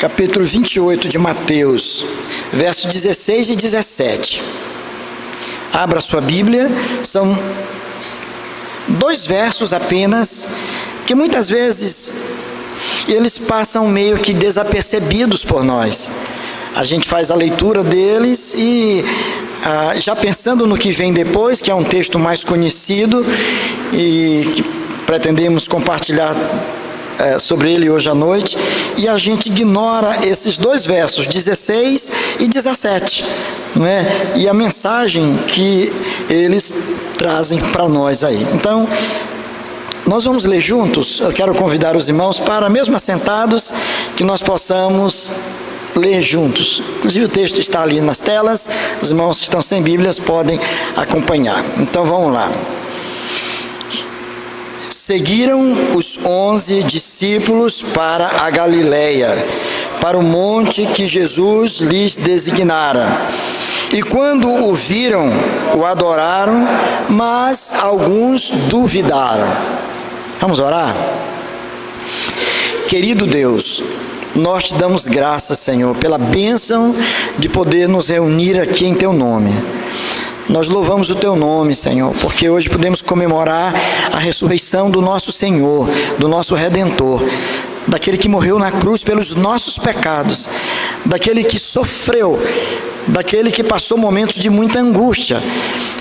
capítulo 28 de Mateus, versos 16 e 17. Abra sua Bíblia, são 2 versos apenas, que muitas vezes eles passam meio que desapercebidos por nós. A gente faz a leitura deles e já pensando no que vem depois, que é um texto mais conhecido e que pretendemos compartilhar sobre ele hoje à noite, e a gente ignora esses 2 versos, 16 e 17, não é? E a mensagem que eles trazem para nós aí. Então, nós vamos ler juntos. Eu quero convidar os irmãos para, mesmo assentados, que nós possamos ler juntos. Inclusive o texto está ali nas telas, os irmãos que estão sem Bíblias podem acompanhar. Então vamos lá. Seguiram os 11 discípulos para a Galileia, para o monte que Jesus lhes designara. E quando o viram, o adoraram, mas alguns duvidaram. Vamos orar? Querido Deus, nós te damos graças, Senhor, pela bênção de poder nos reunir aqui em Teu nome. Nós louvamos o Teu nome, Senhor, porque hoje podemos comemorar a ressurreição do nosso Senhor, do nosso Redentor, daquele que morreu na cruz pelos nossos pecados, daquele que sofreu, daquele que passou momentos de muita angústia,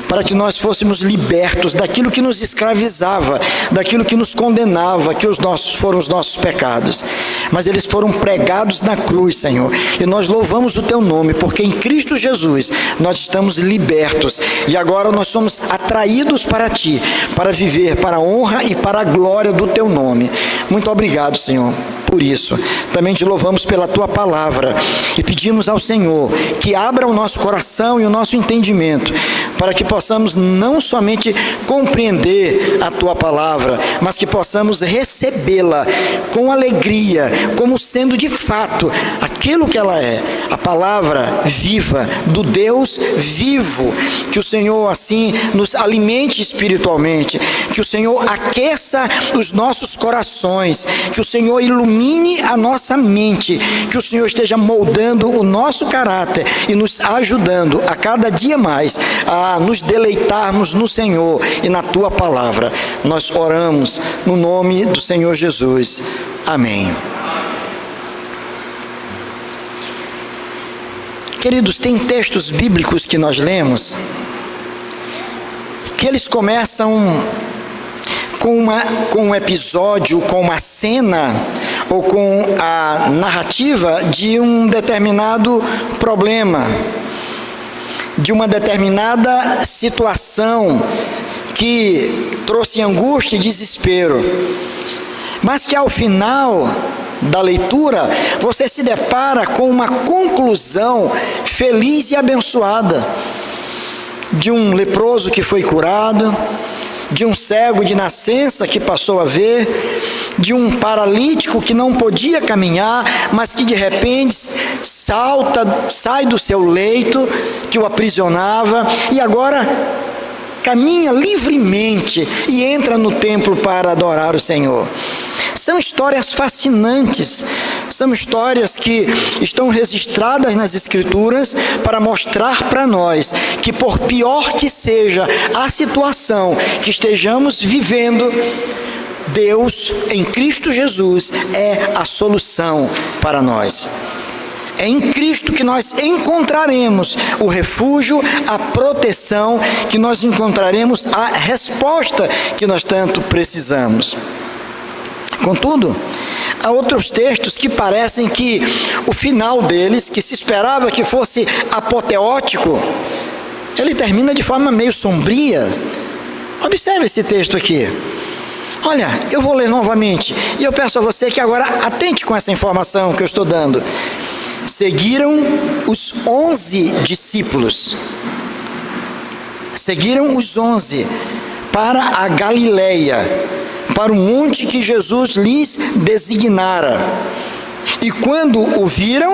para que nós fôssemos libertos daquilo que nos escravizava, daquilo que nos condenava, que foram os nossos pecados. Mas eles foram pregados na cruz, Senhor, e nós louvamos o Teu nome, porque em Cristo Jesus nós estamos libertos, e agora nós somos atraídos para Ti, para viver para a honra e para a glória do Teu nome. Muito obrigado, Senhor, por isso. Também te louvamos pela Tua palavra, e pedimos ao Senhor que abra o nosso coração e o nosso entendimento, para que possamos não somente compreender a Tua palavra, mas que possamos recebê-la com alegria, como sendo de fato aquilo que ela é, a palavra viva do Deus vivo. Que o Senhor assim nos alimente espiritualmente, que o Senhor aqueça os nossos corações, que o Senhor ilumine a nossa mente, que o Senhor esteja moldando o nosso caráter e nos ajudando a cada dia mais a nos deleitarmos no Senhor e na Tua palavra. Nós oramos no nome do Senhor Jesus. Amém. Queridos, tem textos bíblicos que nós que eles começam com um episódio, com uma cena ou com a narrativa de um determinado problema, de uma determinada situação que trouxe angústia e desespero, mas que ao final da leitura você se depara com uma conclusão feliz e abençoada, de um leproso que foi curado, de um cego de nascença que passou a ver, de um paralítico que não podia caminhar, mas que de repente sai do seu leito que o aprisionava e agora caminha livremente e entra no templo para adorar o Senhor. São histórias fascinantes, são histórias que estão registradas nas Escrituras para mostrar para nós que, por pior que seja a situação que estejamos vivendo, Deus, em Cristo Jesus, é a solução para nós. É em Cristo que nós encontraremos o refúgio, a proteção, que nós encontraremos a resposta que nós tanto precisamos. Contudo, há outros textos que parecem que o final deles, que se esperava que fosse apoteótico, ele termina de forma meio sombria. Observe esse texto aqui. Olha, eu vou ler novamente, e eu peço a você que agora atente com essa informação que eu estou dando. Seguiram os 11 discípulos. Seguiram os 11 para a Galileia, para o monte que Jesus lhes designara. E quando o viram,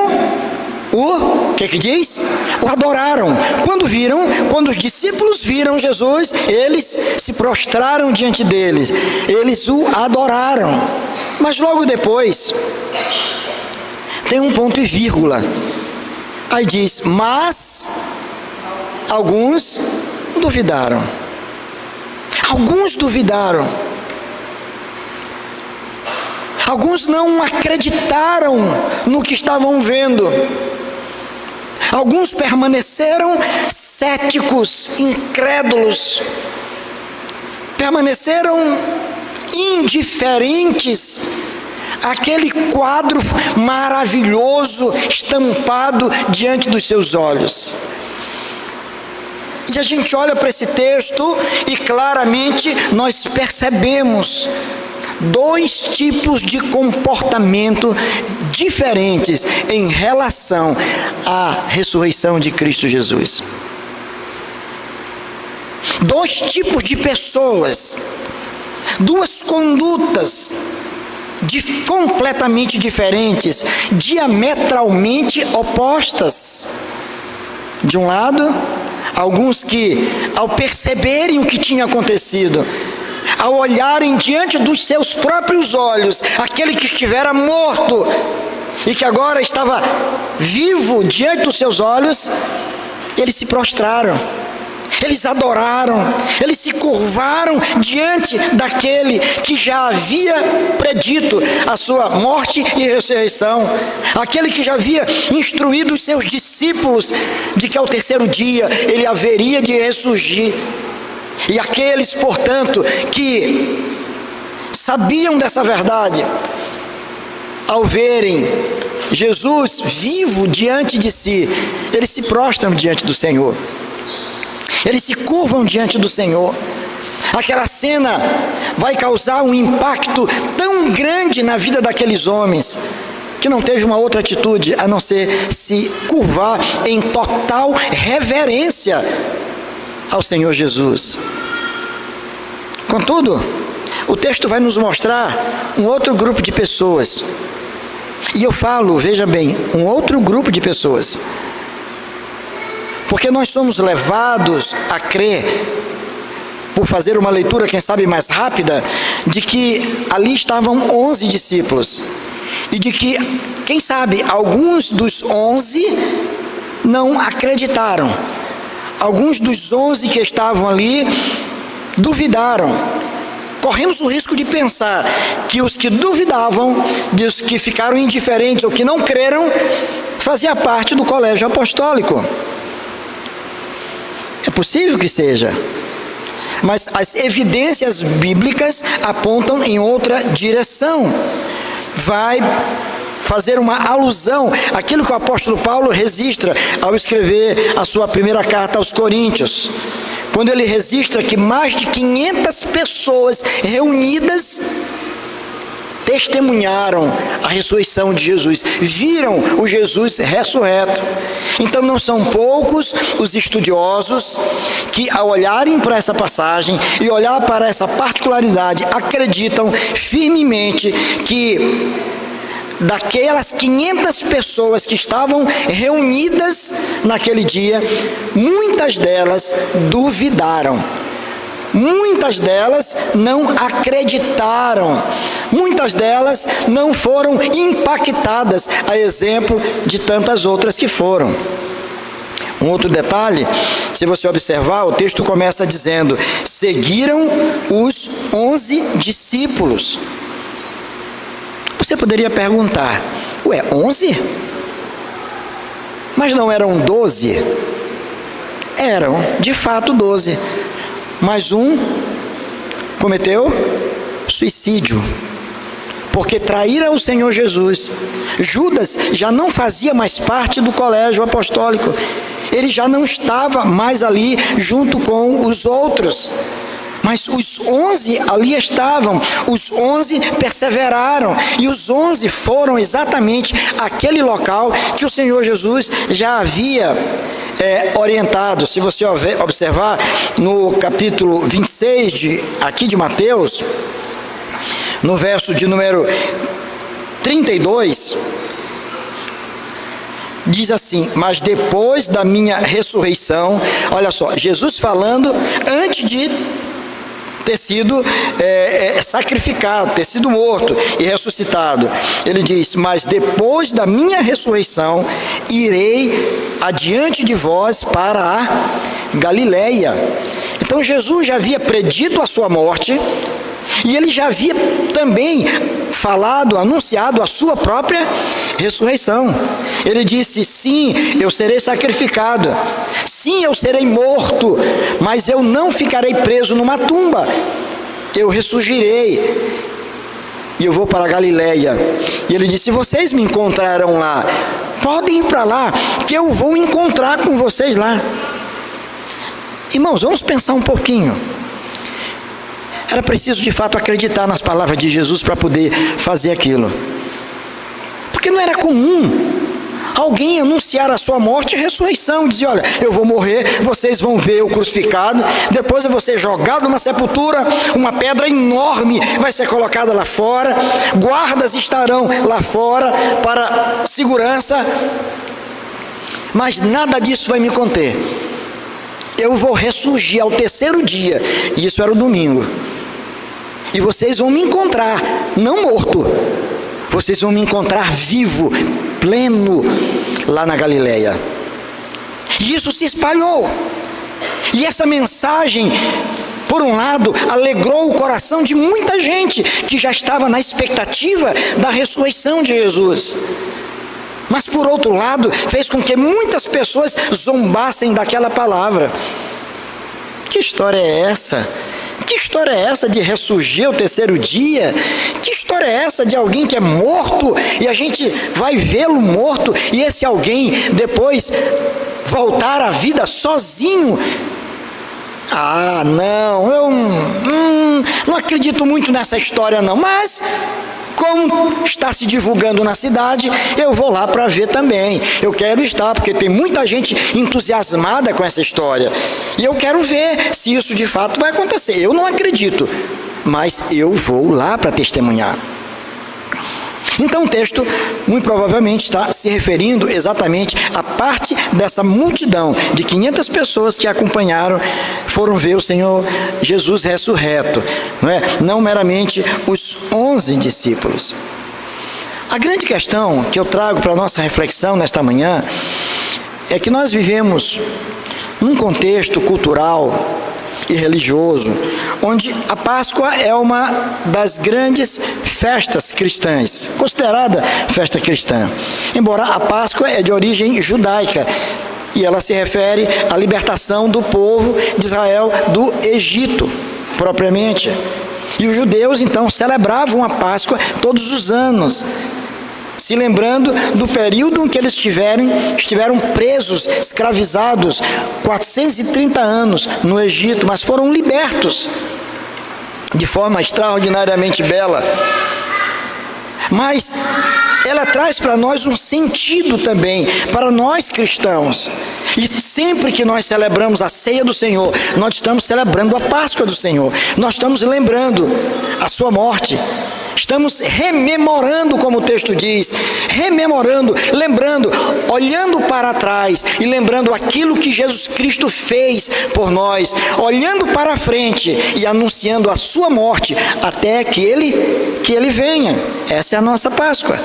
o que diz? O adoraram. Quando os discípulos viram Jesus, eles se prostraram diante deles, eles o adoraram. Mas logo depois, Tem um ponto e vírgula. Aí diz, mas alguns duvidaram. Alguns duvidaram. Alguns não acreditaram no que estavam vendo. Alguns permaneceram céticos, incrédulos. Permaneceram indiferentes àquele quadro maravilhoso estampado diante dos seus olhos. E a gente olha para esse texto e claramente nós percebemos dois tipos de comportamento diferentes em relação à ressurreição de Cristo Jesus. Dois tipos de pessoas, duas condutas completamente diferentes, diametralmente opostas. De um lado, alguns que, ao perceberem o que tinha acontecido, ao olharem diante dos seus próprios olhos, aquele que estivera morto e que agora estava vivo diante dos seus olhos, eles se prostraram, eles adoraram, eles se curvaram diante daquele que já havia predito a sua morte e ressurreição, aquele que já havia instruído os seus discípulos de que ao terceiro dia ele haveria de ressurgir. E aqueles, portanto, que sabiam dessa verdade, ao verem Jesus vivo diante de si, eles se prostram diante do Senhor, eles se curvam diante do Senhor. Aquela cena vai causar um impacto tão grande na vida daqueles homens, que não teve uma outra atitude a não ser se curvar em total reverência ao Senhor Jesus. Contudo, o texto vai nos mostrar um outro grupo de pessoas. E eu falo, veja bem, um outro grupo de pessoas. Porque nós somos levados a crer, por fazer uma leitura, quem sabe mais rápida, de que ali estavam 11 discípulos. E de que, quem sabe, alguns dos 11 não acreditaram. Alguns dos 11 que estavam ali duvidaram. Corremos o risco de pensar que os que duvidavam, os que ficaram indiferentes ou que não creram, fazia parte do colégio apostólico. É possível que seja, mas as evidências bíblicas apontam em outra direção. Vai fazer uma alusão àquilo que o apóstolo Paulo registra ao escrever a sua primeira carta aos Coríntios, quando ele registra que mais de 500 pessoas reunidas testemunharam a ressurreição de Jesus, viram o Jesus ressurreto. Então não são poucos os estudiosos que, ao olharem para essa passagem e olhar para essa particularidade, acreditam firmemente que daquelas 500 pessoas que estavam reunidas naquele dia, muitas delas duvidaram. Muitas delas não acreditaram, muitas delas não foram impactadas, a exemplo de tantas outras que foram. Um outro detalhe, se você observar, o texto começa dizendo: seguiram os 11 discípulos. Você poderia perguntar, 11? Mas não eram 12? Eram, de fato, 12. Mas um cometeu suicídio, porque traíra o Senhor Jesus. Judas já não fazia mais parte do colégio apostólico, ele já não estava mais ali junto com os outros, mas os 11 ali estavam, os 11 perseveraram, e os 11 foram exatamente aquele local que o Senhor Jesus já havia orientado. Se você observar no capítulo 26 aqui de Mateus, no verso de número 32, diz assim: mas depois da minha ressurreição, olha só, Jesus falando antes de ter sido sacrificado, ter sido morto e ressuscitado. Ele diz: mas depois da minha ressurreição, irei adiante de vós para a Galileia. Então Jesus já havia predito a sua morte, e ele já havia também falado, anunciado a sua própria ressurreição. Ele disse: sim, eu serei sacrificado, sim, eu serei morto, mas eu não ficarei preso numa tumba, eu ressurgirei e eu vou para a Galileia. E ele disse: vocês me encontrarão lá, podem ir para lá, que eu vou encontrar com vocês lá. Irmãos, vamos pensar um pouquinho. Era preciso de fato acreditar nas palavras de Jesus para poder fazer aquilo, porque não era comum alguém anunciar a sua morte e ressurreição, dizer: olha, eu vou morrer, vocês vão ver eu crucificado, depois eu vou ser jogado numa sepultura, uma pedra enorme vai ser colocada lá fora, guardas estarão lá fora para segurança, mas nada disso vai me conter. Eu vou ressurgir ao terceiro dia, e isso era o domingo, e vocês vão me encontrar, não morto, vocês vão me encontrar vivo, pleno, lá na Galileia. E isso se espalhou, e essa mensagem, por um lado, alegrou o coração de muita gente que já estava na expectativa da ressurreição de Jesus, mas por outro lado, fez com que muitas pessoas zombassem daquela palavra. Que história é essa? Que história é essa de ressurgir ao terceiro dia? Que história é essa de alguém que é morto e a gente vai vê-lo morto e esse alguém depois voltar à vida sozinho? Ah, não, eu não acredito muito nessa história não, mas como está se divulgando na cidade, eu vou lá para ver também. Eu quero estar, porque tem muita gente entusiasmada com essa história, e eu quero ver se isso de fato vai acontecer. Eu não acredito, mas eu vou lá para testemunhar. Então o texto, muito provavelmente, está se referindo exatamente à parte dessa multidão de 500 pessoas que acompanharam, foram ver o Senhor Jesus ressurreto, não meramente os 11 discípulos. A grande questão que eu trago para a nossa reflexão nesta manhã é que nós vivemos num contexto cultural e religioso, onde a Páscoa é uma das grandes festas cristãs, considerada festa cristã, embora a Páscoa é de origem judaica, e ela se refere à libertação do povo de Israel do Egito, propriamente. E os judeus, então, celebravam a Páscoa todos os anos, se lembrando do período em que eles estiveram presos, escravizados, 430 anos no Egito, mas foram libertos de forma extraordinariamente bela. Mas ela traz para nós um sentido também, para nós cristãos. E sempre que nós celebramos a ceia do Senhor, nós estamos celebrando a Páscoa do Senhor. Nós estamos lembrando a sua morte. Estamos rememorando, como o texto diz, rememorando, lembrando, olhando para trás e lembrando aquilo que Jesus Cristo fez por nós, olhando para frente e anunciando a sua morte até que ele venha. Essa é a nossa Páscoa.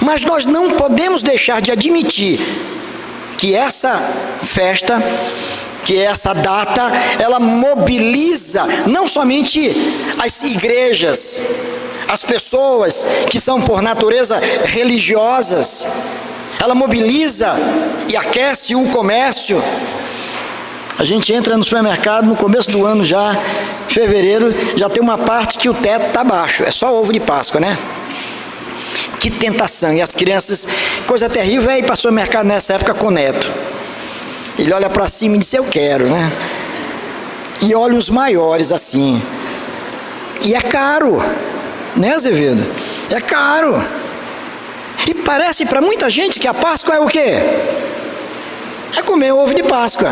Mas nós não podemos deixar de admitir que essa festa, que essa data, ela mobiliza não somente as igrejas, as pessoas que são por natureza religiosas, ela mobiliza e aquece o comércio. A gente entra no supermercado no começo do ano já, em fevereiro, já tem uma parte que o teto está baixo, é só ovo de Páscoa, né? Que tentação, e as crianças, coisa terrível é ir para o supermercado nessa época com o neto. Ele olha para cima e diz: eu quero, né? E olha os maiores assim. E é caro, né, Azevedo? É caro. E parece para muita gente que a Páscoa é o quê? É comer ovo de Páscoa.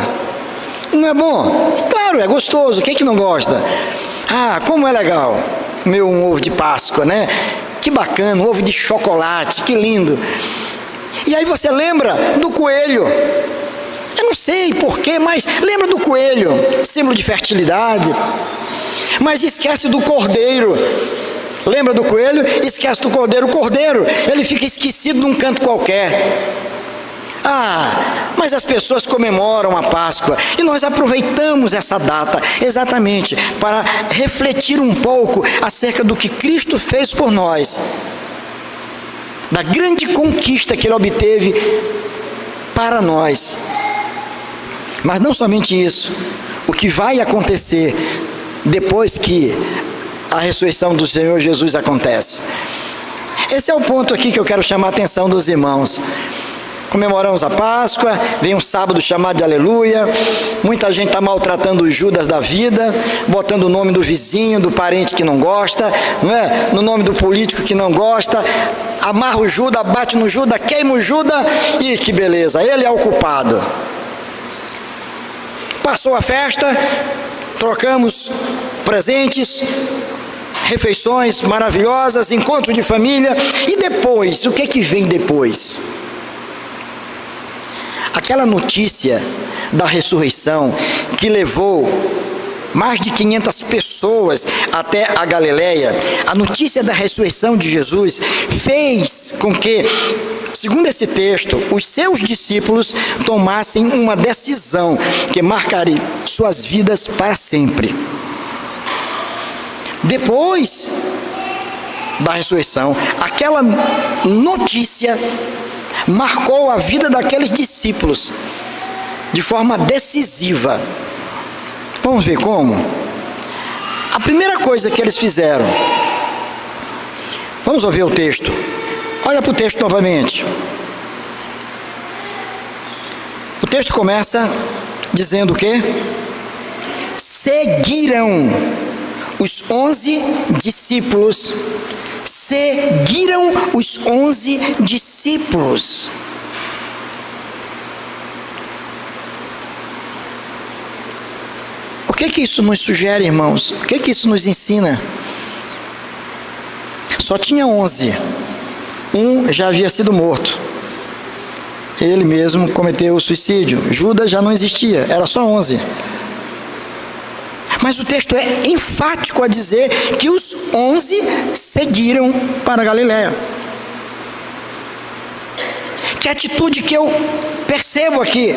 Não é bom? Claro, é gostoso. Quem que não gosta? Ah, como é legal comer um ovo de Páscoa, né? Que bacana, um ovo de chocolate, que lindo. E aí você lembra do coelho. Eu não sei porquê, mas lembra do coelho, símbolo de fertilidade. Mas esquece do cordeiro. Lembra do coelho? Esquece do cordeiro. O cordeiro, ele fica esquecido num canto qualquer. Mas as pessoas comemoram a Páscoa e nós aproveitamos essa data exatamente para refletir um pouco acerca do que Cristo fez por nós, da grande conquista que Ele obteve para nós. Mas não somente isso, o que vai acontecer depois que a ressurreição do Senhor Jesus acontece. Esse é o ponto aqui que eu quero chamar a atenção dos irmãos. Comemoramos a Páscoa, vem um sábado chamado de Aleluia, muita gente está maltratando os Judas da vida, botando o nome do vizinho, do parente que não gosta, não é? No nome do político que não gosta, amarra o Judas, bate no Judas, queima o Judas, e que beleza, ele é o culpado. Passou a festa, trocamos presentes, refeições maravilhosas, encontros de família, e depois, o que vem depois? Aquela notícia da ressurreição que levou mais de 500 pessoas até a Galileia, a notícia da ressurreição de Jesus fez com que, segundo esse texto, os seus discípulos tomassem uma decisão que marcaria suas vidas para sempre. Depois da ressurreição, aquela notícia marcou a vida daqueles discípulos de forma decisiva. Vamos ver como? A primeira coisa que eles fizeram, vamos ouvir o texto. Olha para o texto novamente. O texto começa dizendo o quê? Seguiram os 11 discípulos. Seguiram os 11 discípulos. O que isso nos sugere, irmãos? O que isso nos ensina? Só tinha 11. Um já havia sido morto. Ele mesmo cometeu o suicídio. Judas já não existia, era só 11. Mas o texto é enfático a dizer que os 11 seguiram para a Galileia. Que atitude que eu percebo aqui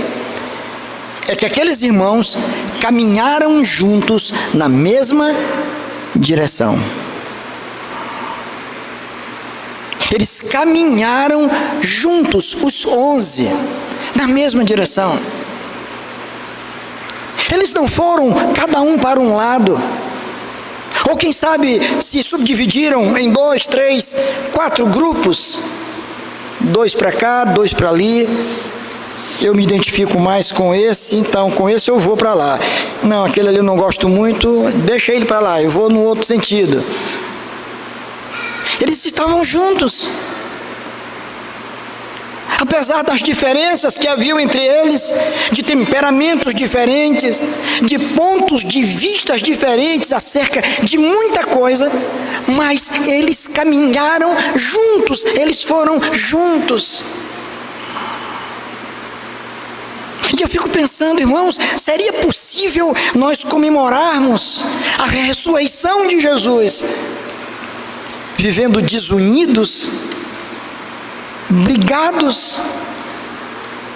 é que aqueles irmãos caminharam juntos na mesma direção. Eles caminharam juntos, os 11, na mesma direção. Eles não foram cada um para um lado, ou quem sabe se subdividiram em 2, 3, 4 grupos, 2 para cá, 2 para ali. Eu me identifico mais com esse, então com esse eu vou para lá. Não, aquele ali eu não gosto muito, deixa ele para lá, eu vou no outro sentido. Eles estavam juntos. Apesar das diferenças que haviam entre eles, de temperamentos diferentes, de pontos de vistas diferentes acerca de muita coisa, mas eles caminharam juntos, eles foram juntos. E eu fico pensando, irmãos, seria possível nós comemorarmos a ressurreição de Jesus vivendo desunidos, brigados,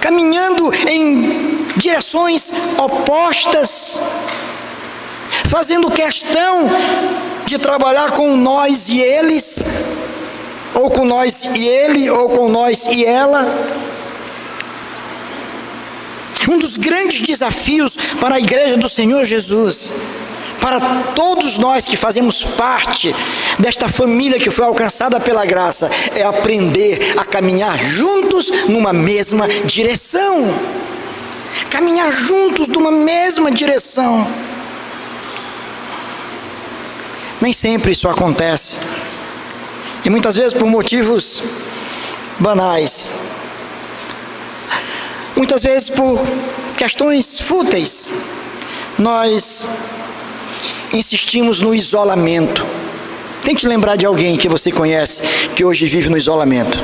caminhando em direções opostas, fazendo questão de trabalhar com nós e eles, ou com nós e ele, ou com nós e ela? Um dos grandes desafios para a igreja do Senhor Jesus, para todos nós que fazemos parte desta família que foi alcançada pela graça, é aprender a caminhar juntos numa mesma direção. Caminhar juntos numa mesma direção. Nem sempre isso acontece. E muitas vezes por motivos banais. Muitas vezes por questões fúteis. Nós insistimos no isolamento. Tente lembrar de alguém que você conhece que hoje vive no isolamento.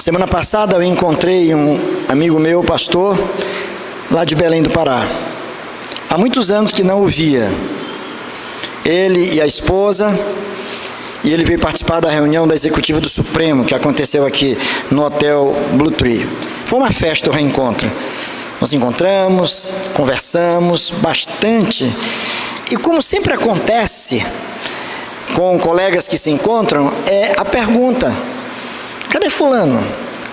Semana passada eu encontrei um amigo meu, pastor, lá de Belém do Pará. Há muitos anos que não o via. Ele e a esposa, e ele veio participar da reunião da executiva do Supremo, que aconteceu aqui no Hotel Blue Tree. Foi uma festa o reencontro. Nos encontramos, conversamos bastante. E como sempre acontece com colegas que se encontram, é a pergunta: cadê fulano?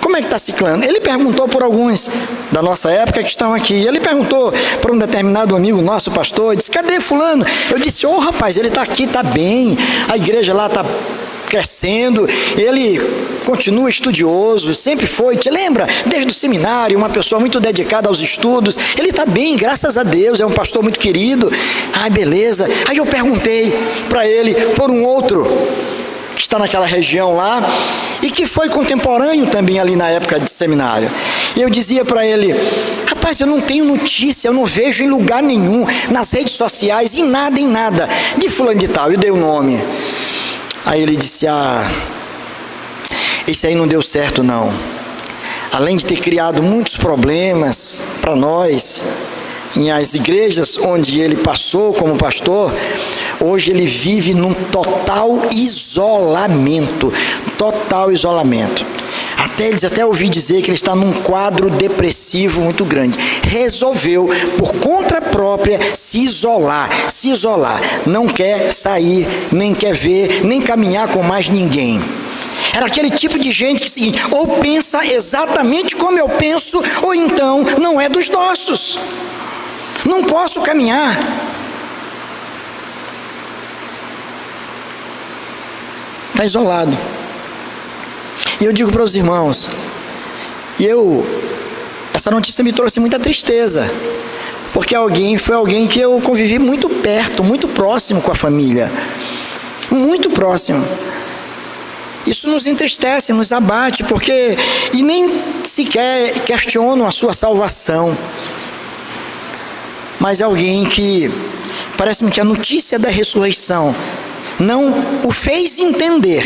Como é que está ciclano? Ele perguntou por alguns da nossa época que estão aqui. Ele perguntou para um determinado amigo nosso, pastor, disse: cadê fulano? Eu disse: rapaz, ele está aqui, está bem, a igreja lá está crescendo, ele continua estudioso, sempre foi, te lembra? Desde o seminário, uma pessoa muito dedicada aos estudos, ele está bem, graças a Deus, é um pastor muito querido. Ai, beleza. Aí eu perguntei para ele por um outro que está naquela região lá e que foi contemporâneo também ali na época de seminário. E eu dizia para ele: rapaz, eu não tenho notícia, eu não vejo em lugar nenhum, nas redes sociais, em nada, de fulano de tal. Eu dei o nome. Aí ele disse: esse aí não deu certo não. Além de ter criado muitos problemas para nós, em as igrejas onde ele passou como pastor, hoje ele vive num total isolamento. Até ouvi dizer que ele está num quadro depressivo muito grande. Resolveu, por conta própria, se isolar. Não quer sair, nem quer ver, nem caminhar com mais ninguém. Era aquele tipo de gente que é o seguinte: ou pensa exatamente como eu penso, ou então não é dos nossos. Não posso caminhar. Está isolado. E eu digo para os irmãos, essa notícia me trouxe muita tristeza, porque foi alguém que eu convivi muito perto, muito próximo com a família, muito próximo. Isso nos entristece, nos abate, e nem sequer questionam a sua salvação. Mas alguém que, parece-me que a notícia da ressurreição não o fez entender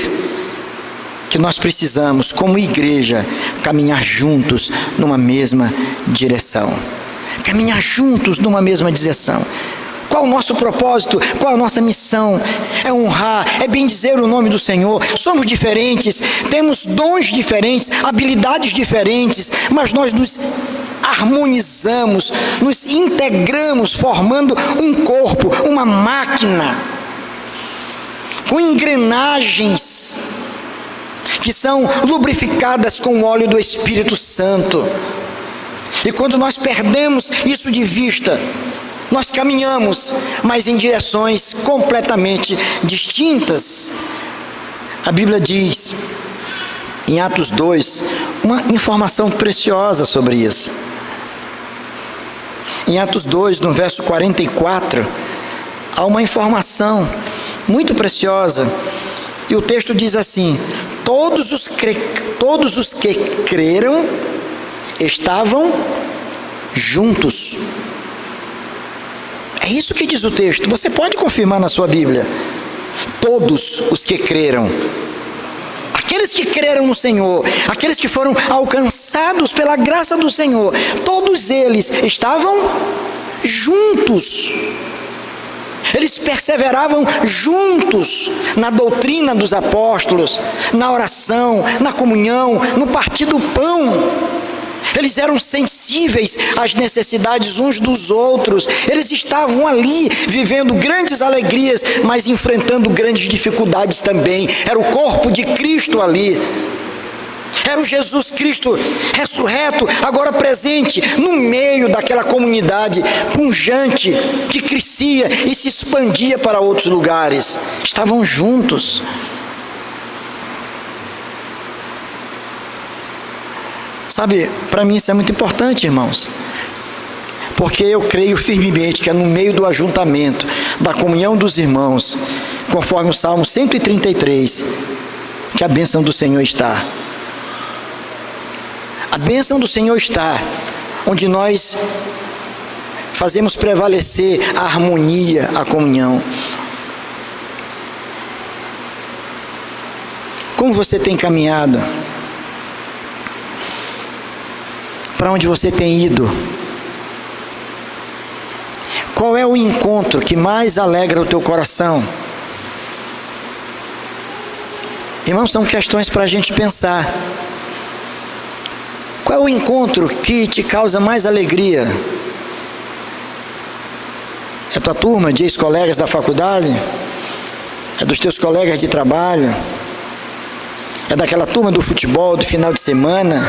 que nós precisamos, como igreja, caminhar juntos numa mesma direção. Qual o nosso propósito? Qual a nossa missão? É honrar, é bendizer o nome do Senhor. Somos diferentes, temos dons diferentes, habilidades diferentes, mas nós nos harmonizamos, nos integramos, formando um corpo, uma máquina, com engrenagens que são lubrificadas com o óleo do Espírito Santo. E quando nós perdemos isso de vista, nós caminhamos, mas em direções completamente distintas. A Bíblia diz, em Atos 2, uma informação preciosa sobre isso. Em Atos 2, no verso 44, há uma informação muito preciosa. E o texto diz assim: todos os que creram estavam juntos. É isso que diz o texto. Você pode confirmar na sua Bíblia. Todos os que creram. Aqueles que creram no Senhor, aqueles que foram alcançados pela graça do Senhor, todos eles estavam juntos. Eles perseveravam juntos na doutrina dos apóstolos, na oração, na comunhão, no partir do pão. Eles eram sensíveis às necessidades uns dos outros. Eles estavam ali vivendo grandes alegrias, mas enfrentando grandes dificuldades também. Era o corpo de Cristo ali. Era o Jesus Cristo ressurreto, agora presente no meio daquela comunidade pujante que crescia e se expandia para outros lugares. Estavam juntos. Sabe, para mim isso é muito importante, irmãos, porque eu creio firmemente que é no meio do ajuntamento, da comunhão dos irmãos, conforme o Salmo 133, que a bênção do Senhor está. A bênção do Senhor está onde nós fazemos prevalecer a harmonia, a comunhão. Como você tem caminhado? para onde você tem ido? Qual é o encontro que mais alegra o teu coração? Irmãos, são questões para a gente pensar. Qual é o encontro que te causa mais alegria? É tua turma de ex-colegas da faculdade? É dos teus colegas de trabalho? É daquela turma do futebol do final de semana?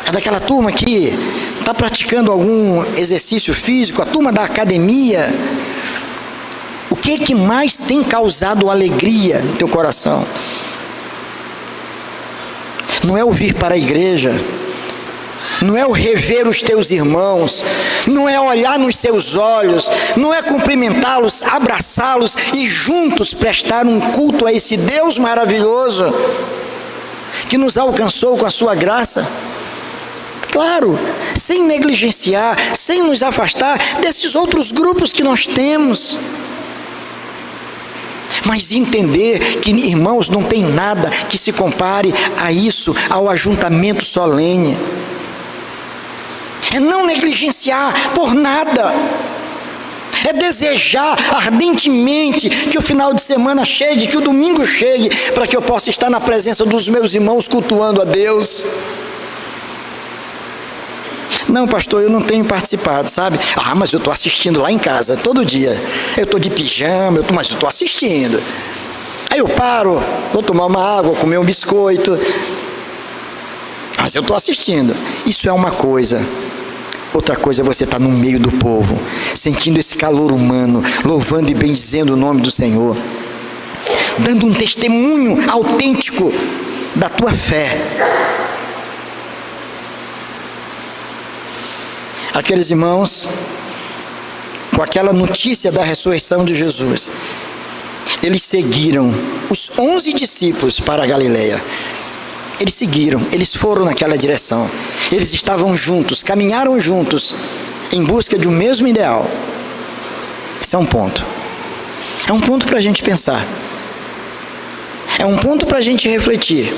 É daquela turma que está praticando algum exercício físico? A turma da academia? O que mais tem causado alegria no teu coração? Não é o vir para a igreja, não é o rever os teus irmãos, não é olhar nos seus olhos, não é cumprimentá-los, abraçá-los e juntos prestar um culto a esse Deus maravilhoso que nos alcançou com a sua graça. Claro, sem negligenciar, sem nos afastar desses outros grupos que nós temos. Mas entender que, irmãos, não tem nada que se compare a isso, ao ajuntamento solene. É não negligenciar por nada. É desejar ardentemente que o final de semana chegue, que o domingo chegue, para que eu possa estar na presença dos meus irmãos cultuando a Deus. Não, pastor, eu não tenho participado, sabe? Ah, mas eu estou assistindo lá em casa, todo dia. Eu estou de pijama, mas eu estou assistindo. Aí eu paro, vou tomar uma água, comer um biscoito. Mas eu estou assistindo. Isso é uma coisa. Outra coisa é você estar no meio do povo, sentindo esse calor humano, louvando e bendizendo o nome do Senhor, dando um testemunho autêntico da tua fé. Aqueles irmãos, com aquela notícia da ressurreição de Jesus, eles seguiram os 11 discípulos para a Galileia. Eles seguiram, eles foram naquela direção. Eles estavam juntos, caminharam juntos, em busca de um mesmo ideal. Esse é um ponto. É um ponto para a gente pensar. É um ponto para a gente refletir.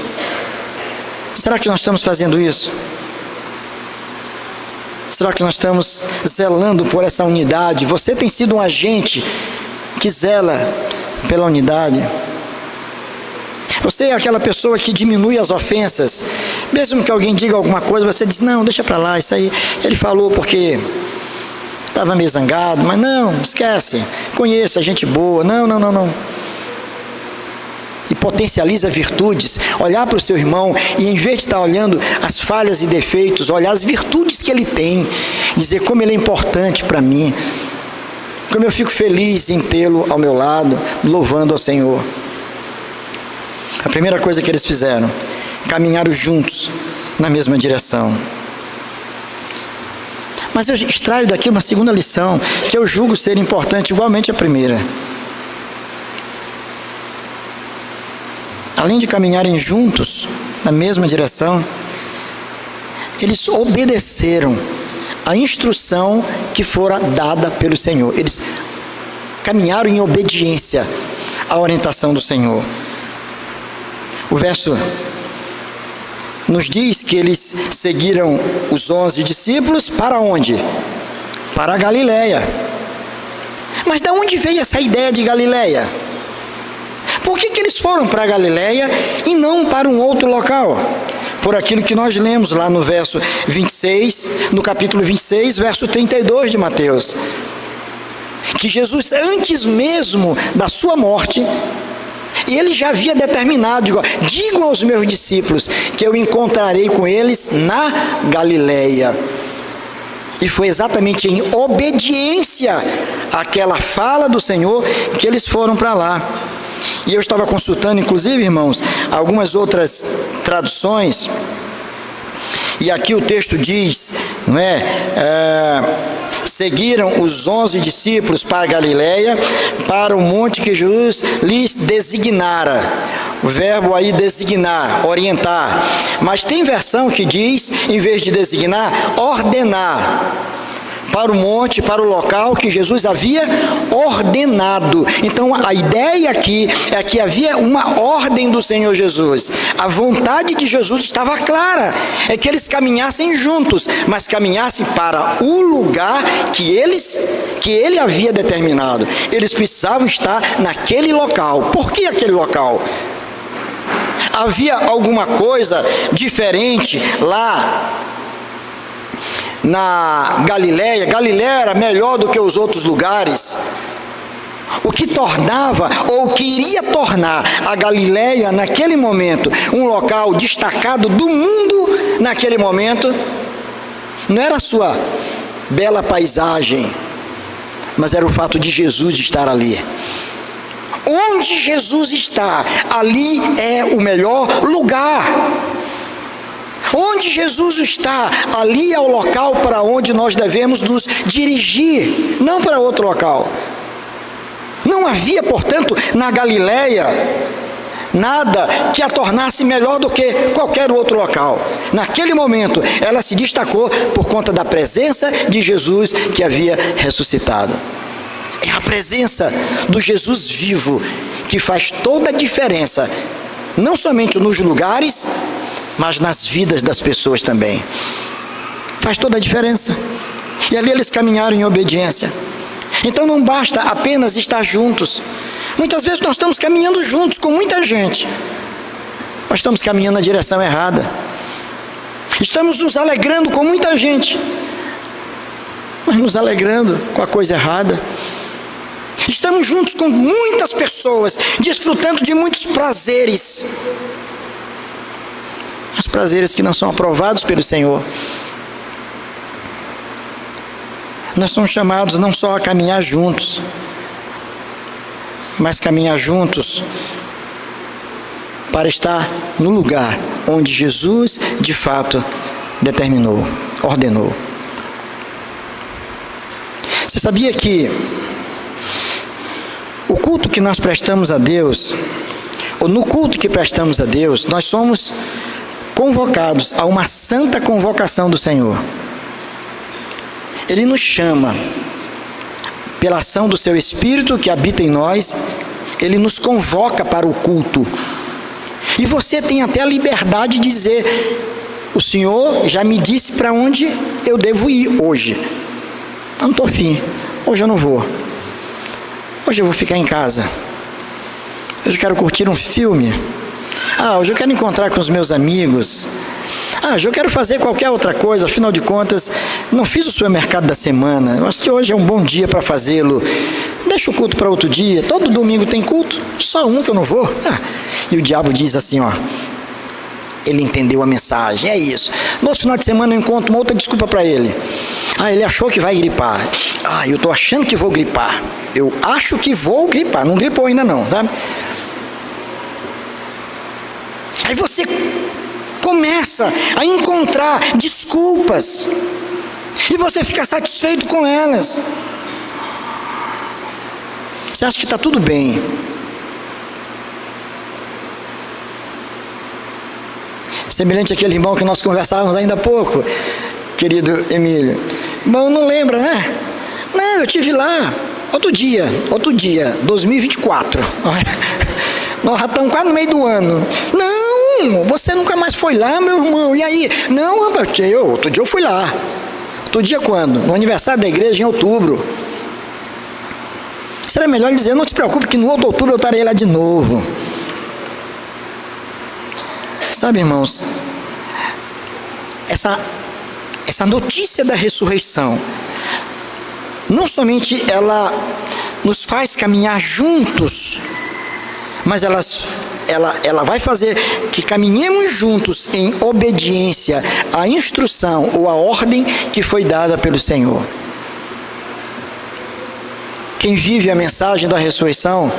Será que nós estamos fazendo isso? Será que nós estamos zelando por essa unidade? Você tem sido um agente que zela pela unidade? Você é aquela pessoa que diminui as ofensas. Mesmo que alguém diga alguma coisa, você diz, não, deixa para lá, isso aí ele falou porque estava meio zangado, mas não, esquece, conheça gente boa, não. E potencializa virtudes, olhar para o seu irmão e em vez de estar olhando as falhas e defeitos, olhar as virtudes que ele tem, dizer como ele é importante para mim, como eu fico feliz em tê-lo ao meu lado, louvando ao Senhor. A primeira coisa que eles fizeram, caminharam juntos na mesma direção. Mas eu extraio daqui uma segunda lição, que eu julgo ser importante igualmente a primeira. Além de caminharem juntos na mesma direção, eles obedeceram a instrução que fora dada pelo Senhor. Eles caminharam em obediência à orientação do Senhor. O verso nos diz que eles seguiram os 11 discípulos para onde? Para a Galileia. Mas de onde veio essa ideia de Galileia? Por que eles foram para a Galileia e não para um outro local? Por aquilo que nós lemos lá no verso 26, no capítulo 26, verso 32 de Mateus. Que Jesus, antes mesmo da sua morte, ele já havia determinado, digam aos meus discípulos que eu encontrarei com eles na Galileia. E foi exatamente em obediência àquela fala do Senhor que eles foram para lá. E eu estava consultando, inclusive, irmãos, algumas outras traduções, e aqui o texto diz, não é? Seguiram os 11 discípulos para a Galileia, para o monte que Jesus lhes designara. O verbo aí designar, orientar. Mas tem versão que diz, em vez de designar, ordenar. para o monte, para o local que Jesus havia ordenado. Então a ideia aqui é que havia uma ordem do Senhor Jesus. A vontade de Jesus estava clara, é que eles caminhassem juntos, mas caminhassem para o lugar que ele havia determinado. Eles precisavam estar naquele local. Por que aquele local? Havia alguma coisa diferente lá na Galileia? Galileia era melhor do que os outros lugares. O que tornava, ou que iria tornar a Galileia naquele momento um local destacado do mundo naquele momento, não era a sua bela paisagem, mas era o fato de Jesus estar ali. Onde Jesus está, ali é o melhor lugar. Onde Jesus está, ali é o local para onde nós devemos nos dirigir, não para outro local. Não havia, portanto, na Galileia nada que a tornasse melhor do que qualquer outro local. Naquele momento, ela se destacou por conta da presença de Jesus que havia ressuscitado. É a presença do Jesus vivo que faz toda a diferença, não somente nos lugares, mas nas vidas das pessoas também. Faz toda a diferença. E ali eles caminharam em obediência. Então não basta apenas estar juntos. Muitas vezes nós estamos caminhando juntos com muita gente, nós estamos caminhando na direção errada. Estamos nos alegrando com muita gente, mas nos alegrando com a coisa errada. Estamos juntos com muitas pessoas, desfrutando de muitos prazeres, mas prazeres que não são aprovados pelo Senhor. Nós somos chamados não só a caminhar juntos, mas caminhar juntos para estar no lugar onde Jesus de fato determinou, ordenou. Você sabia que o culto que nós prestamos a Deus, ou no culto que prestamos a Deus, nós somos convocados a uma santa convocação do Senhor. Ele nos chama, pela ação do seu Espírito que habita em nós, ele nos convoca para o culto. E você tem até a liberdade de dizer: o Senhor já me disse para onde eu devo ir hoje. Eu não estou afim, hoje eu não vou. Hoje eu vou ficar em casa. Hoje eu quero curtir um filme. Hoje eu quero encontrar com os meus amigos. Hoje eu quero fazer qualquer outra coisa. Afinal de contas, não fiz o supermercado da semana. Eu acho que hoje é um bom dia para fazê-lo. Deixa o culto para outro dia. Todo domingo tem culto, só um que eu não vou. E o diabo diz assim, ele entendeu a mensagem, é isso. No outro final de semana eu encontro uma outra desculpa para ele. Ele achou que vai gripar. Eu estou achando que vou gripar. Eu acho que vou gripar. Não gripou ainda não, sabe? Aí você começa a encontrar desculpas e você fica satisfeito com elas. Você acha que está tudo bem. Semelhante àquele irmão que nós conversávamos ainda há pouco, querido Emílio. Irmão, não lembra, né? Não, eu estive lá outro dia, 2024. Nós já estamos quase no meio do ano. Não, você nunca mais foi lá, meu irmão. E aí? Não, rapaz, outro dia eu fui lá. Outro dia quando? No aniversário da igreja, em outubro. Será melhor ele dizer: não te preocupe que no outro outubro eu estarei lá de novo. Sabe, irmãos, essa notícia da ressurreição, não somente ela nos faz caminhar juntos, mas ela vai fazer que caminhemos juntos em obediência à instrução ou à ordem que foi dada pelo Senhor. Quem vive a mensagem da ressurreição,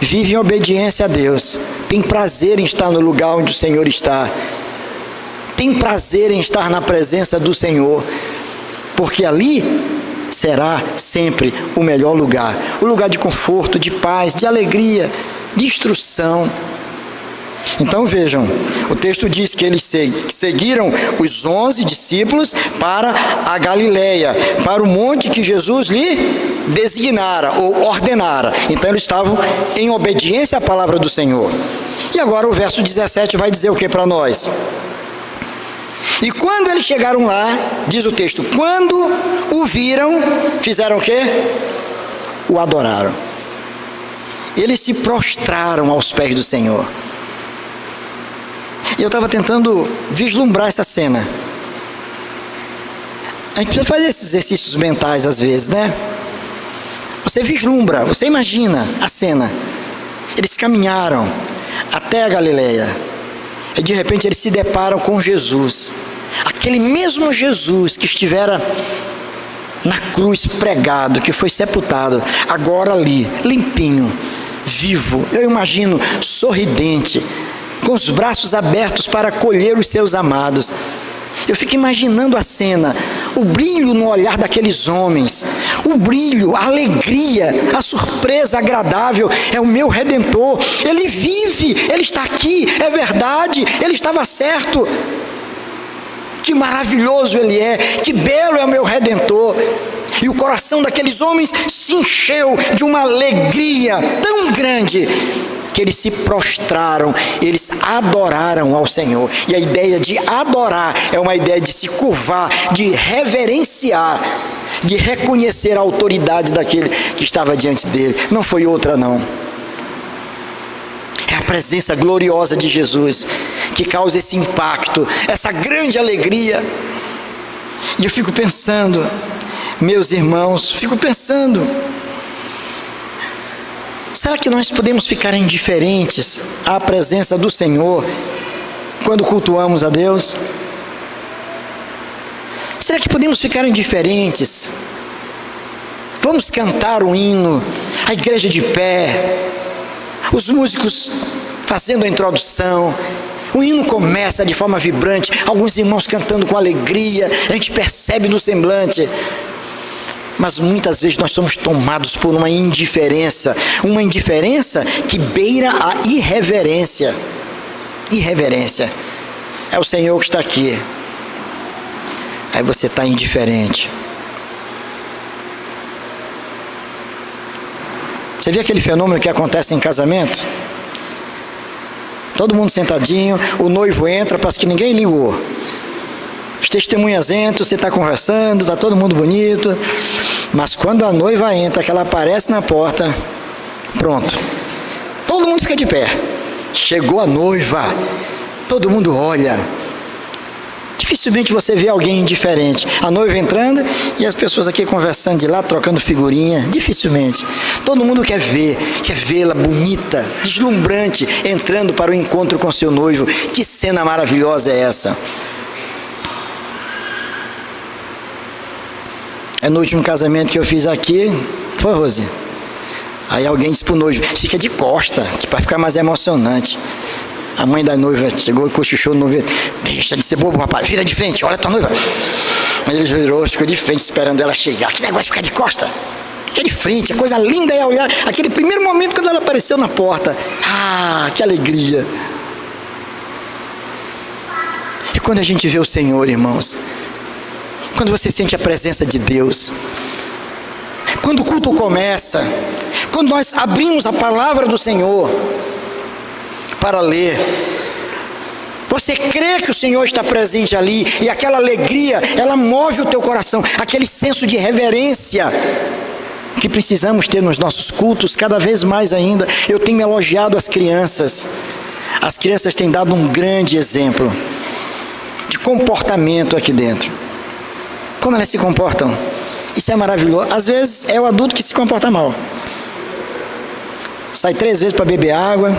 vive em obediência a Deus, tem prazer em estar no lugar onde o Senhor está, tem prazer em estar na presença do Senhor, porque ali será sempre o melhor lugar, o lugar de conforto, de paz, de alegria, de instrução. Então vejam, o texto diz que eles seguiram os 11 discípulos para a Galileia, para o monte que Jesus lhe designara ou ordenara. Então eles estavam em obediência à palavra do Senhor. E agora o verso 17 vai dizer o que para nós? E quando eles chegaram lá, diz o texto, quando o viram, fizeram o quê? O adoraram. Eles se prostraram aos pés do Senhor. E eu estava tentando vislumbrar essa cena. A gente precisa fazer esses exercícios mentais às vezes, né? Você vislumbra, você imagina a cena. Eles caminharam até a Galileia. E de repente eles se deparam com Jesus. Aquele mesmo Jesus que estivera na cruz pregado, que foi sepultado, agora ali, limpinho, vivo. Eu imagino, sorridente, com os braços abertos para acolher os seus amados. Eu fico imaginando a cena, o brilho no olhar daqueles homens, o brilho, a alegria, a surpresa agradável. É o meu Redentor, Ele vive, Ele está aqui, é verdade, Ele estava certo. Que maravilhoso Ele é, que belo é o meu Redentor. E o coração daqueles homens se encheu de uma alegria tão grande que eles se prostraram, eles adoraram ao Senhor. E a ideia de adorar é uma ideia de se curvar, de reverenciar, de reconhecer a autoridade daquele que estava diante dele. Não foi outra não. É a presença gloriosa de Jesus que causa esse impacto, essa grande alegria. E eu fico pensando, meus irmãos, será que nós podemos ficar indiferentes à presença do Senhor quando cultuamos a Deus? Será que podemos ficar indiferentes? Vamos cantar o hino, a igreja de pé, os músicos fazendo a introdução, o hino começa de forma vibrante, alguns irmãos cantando com alegria, a gente percebe no semblante. Mas muitas vezes nós somos tomados por uma indiferença que beira a irreverência. Irreverência. É o Senhor que está aqui. Aí você está indiferente. Você vê aquele fenômeno que acontece em casamento? Todo mundo sentadinho, o noivo entra, parece que ninguém ligou. Os testemunhas entram, você está conversando, está todo mundo bonito, mas quando a noiva entra, que ela aparece na porta, pronto, todo mundo fica de pé. Chegou a noiva, todo mundo olha. Dificilmente você vê alguém indiferente. A noiva entrando e as pessoas aqui conversando de lá, trocando figurinha. Dificilmente. Todo mundo quer vê-la bonita, deslumbrante, entrando para o encontro com seu noivo. Que cena maravilhosa é essa? É no último casamento que eu fiz aqui, foi, Rose? Aí alguém disse pro noivo, fica de costa, que para ficar mais emocionante. A mãe da noiva chegou e cochichou no noivo, deixa de ser bobo, rapaz, vira de frente, olha a tua noiva. Aí ele virou, ficou de frente esperando ela chegar. Que negócio de ficar de costa? Fica de frente, a coisa linda é olhar aquele primeiro momento quando ela apareceu na porta. Ah, que alegria. E quando a gente vê o Senhor, irmãos, quando você sente a presença de Deus, quando o culto começa, quando nós abrimos a palavra do Senhor para ler, você crê que o Senhor está presente ali, e aquela alegria, ela move o teu coração, aquele senso de reverência que precisamos ter nos nossos cultos, cada vez mais ainda. Eu tenho elogiado as crianças têm dado um grande exemplo de comportamento aqui dentro. Como elas se comportam? Isso é maravilhoso. Às vezes é o adulto que se comporta mal. Sai 3 vezes para beber água.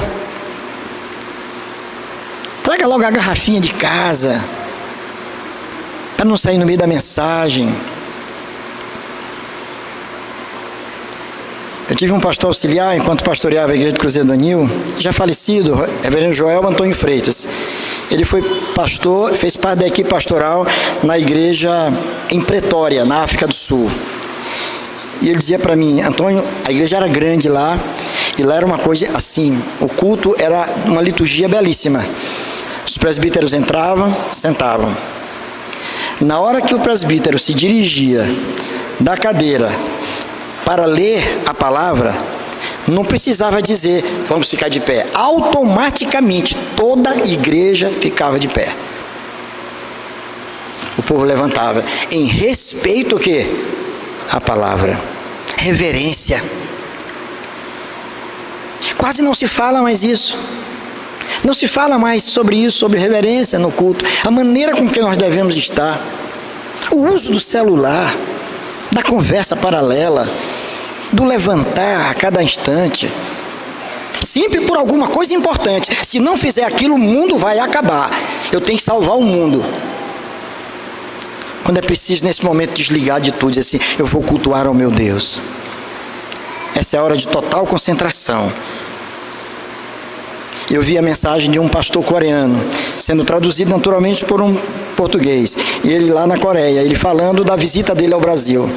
Traga logo a garrafinha de casa, para não sair no meio da mensagem. Eu tive um pastor auxiliar, enquanto pastoreava a igreja do Cruzeiro do Anil, já falecido, reverendo Joel Antônio Freitas. Ele foi pastor, fez parte da equipe pastoral na igreja em Pretória, na África do Sul. E ele dizia para mim, Antônio, a igreja era grande lá, E lá era uma coisa assim, o culto era uma liturgia belíssima. Os presbíteros entravam, sentavam. Na hora que o presbítero se dirigia da cadeira para ler a palavra, não precisava dizer, vamos ficar de pé. Automaticamente, toda a igreja ficava de pé. O povo levantava, em respeito o quê? A palavra. Reverência. Quase não se fala mais isso. Não se fala mais sobre isso, sobre reverência no culto. A maneira com que nós devemos estar. O uso do celular, da conversa paralela, do levantar a cada instante. Sempre por alguma coisa importante. Se não fizer aquilo, o mundo vai acabar. Eu tenho que salvar o mundo. Quando é preciso, nesse momento, desligar de tudo e dizer assim, eu vou cultuar ao meu Deus. Essa é a hora de total concentração. Eu vi a mensagem de um pastor coreano, sendo traduzido naturalmente por um português. E ele lá na Coreia, ele falando da visita dele ao Brasil.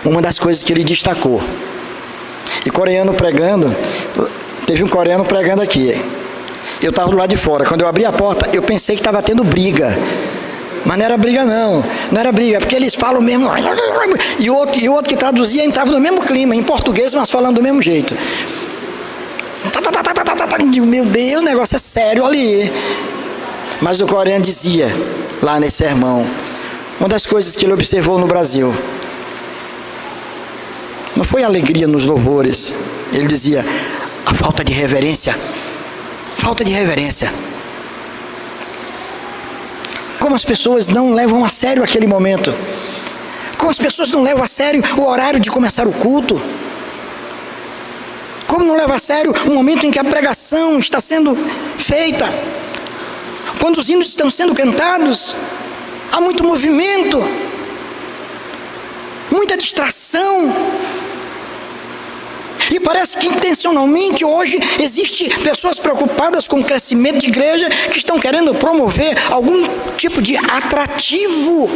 Uma das coisas que ele destacou. E coreano pregando, teve um coreano pregando aqui. Eu estava do lado de fora. Quando eu abri a porta, eu pensei que estava tendo briga. Mas não era briga não era briga, porque eles falam mesmo. E o outro que traduzia entrava no mesmo clima, em português, mas falando do mesmo jeito. Meu Deus, o negócio é sério ali. Mas o coreano dizia, lá nesse sermão, uma das coisas que ele observou no Brasil, não foi a alegria nos louvores. Ele dizia, a falta de reverência. Falta de reverência. Como as pessoas não levam a sério aquele momento. Como as pessoas não levam a sério o horário de começar o culto. Como não leva a sério o momento em que a pregação está sendo feita. Quando os hinos estão sendo cantados, há muito movimento, muita distração. E parece que intencionalmente hoje existe pessoas preocupadas com o crescimento de igreja que estão querendo promover algum tipo de atrativo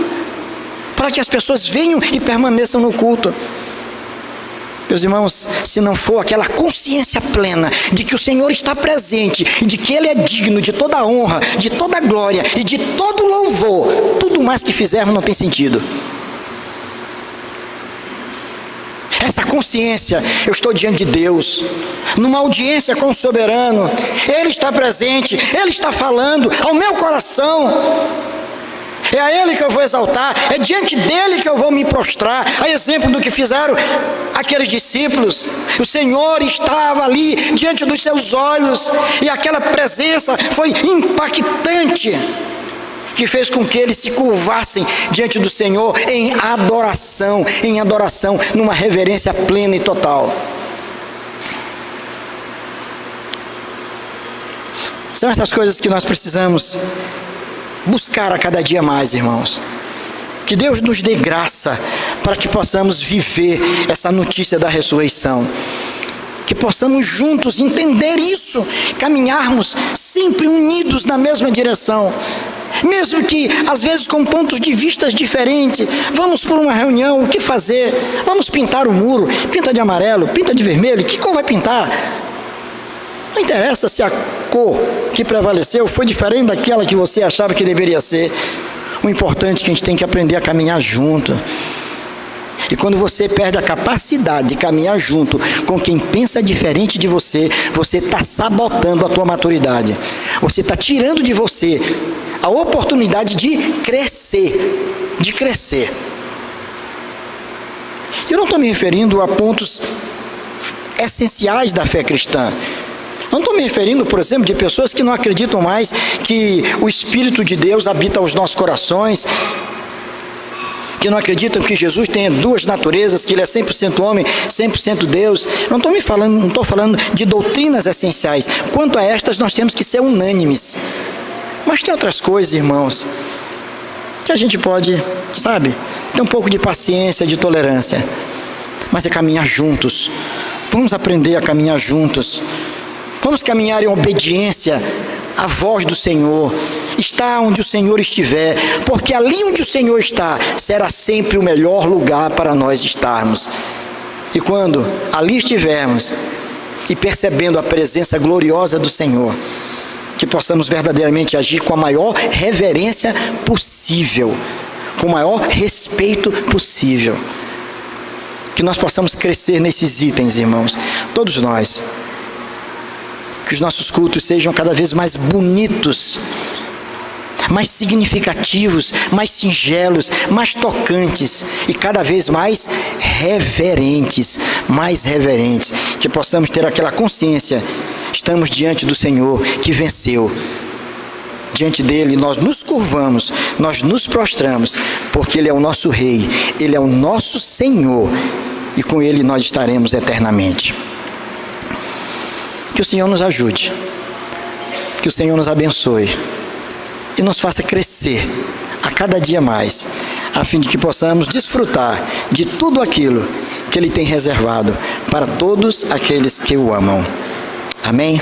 para que as pessoas venham e permaneçam no culto. Meus irmãos, se não for aquela consciência plena de que o Senhor está presente e de que Ele é digno de toda a honra, de toda a glória e de todo louvor, tudo mais que fizermos não tem sentido. Essa consciência, eu estou diante de Deus, numa audiência com o soberano, Ele está presente, Ele está falando ao meu coração. É a Ele que eu vou exaltar, é diante dEle que eu vou me prostrar, a exemplo do que fizeram aqueles discípulos. O Senhor estava ali, diante dos seus olhos, e aquela presença foi impactante, que fez com que eles se curvassem diante do Senhor em adoração, numa reverência plena e total. São essas coisas que nós precisamos buscar a cada dia mais, irmãos. Que Deus nos dê graça para que possamos viver essa notícia da ressurreição. Que possamos juntos entender isso, caminharmos sempre unidos na mesma direção. Mesmo que, às vezes, com pontos de vista diferentes. Vamos por uma reunião, o que fazer? Vamos pintar o muro, pinta de amarelo, pinta de vermelho, que cor vai pintar? Não interessa se a cor que prevaleceu foi diferente daquela que você achava que deveria ser. O importante é que a gente tem que aprender a caminhar junto. E quando você perde a capacidade de caminhar junto com quem pensa diferente de você, você está sabotando a tua maturidade. Você está tirando de você a oportunidade de crescer. Eu não estou me referindo a pontos essenciais da fé cristã. Não estou me referindo, por exemplo, de pessoas que não acreditam mais que o Espírito de Deus habita os nossos corações, que não acreditam que Jesus tem duas naturezas, que Ele é 100% homem, 100% Deus. Não estou falando de doutrinas essenciais. Quanto a estas, nós temos que ser unânimes. Mas tem outras coisas, irmãos, que a gente pode, ter um pouco de paciência, de tolerância. Mas é caminhar juntos. Vamos aprender a caminhar juntos. Vamos caminhar em obediência à voz do Senhor. Está onde o Senhor estiver, porque ali onde o Senhor está, será sempre o melhor lugar para nós estarmos. E quando ali estivermos e percebendo a presença gloriosa do Senhor, que possamos verdadeiramente agir com a maior reverência possível, com o maior respeito possível. Que nós possamos crescer nesses itens, irmãos, todos nós. Que os nossos cultos sejam cada vez mais bonitos, mais significativos, mais singelos, mais tocantes e cada vez mais reverentes, que possamos ter aquela consciência, estamos diante do Senhor que venceu. Diante dele nós nos curvamos, nós nos prostramos, porque ele é o nosso Rei, ele é o nosso Senhor, e com ele nós estaremos eternamente. Que o Senhor nos ajude, que o Senhor nos abençoe e nos faça crescer a cada dia mais, a fim de que possamos desfrutar de tudo aquilo que ele tem reservado para todos aqueles que o amam. Amém?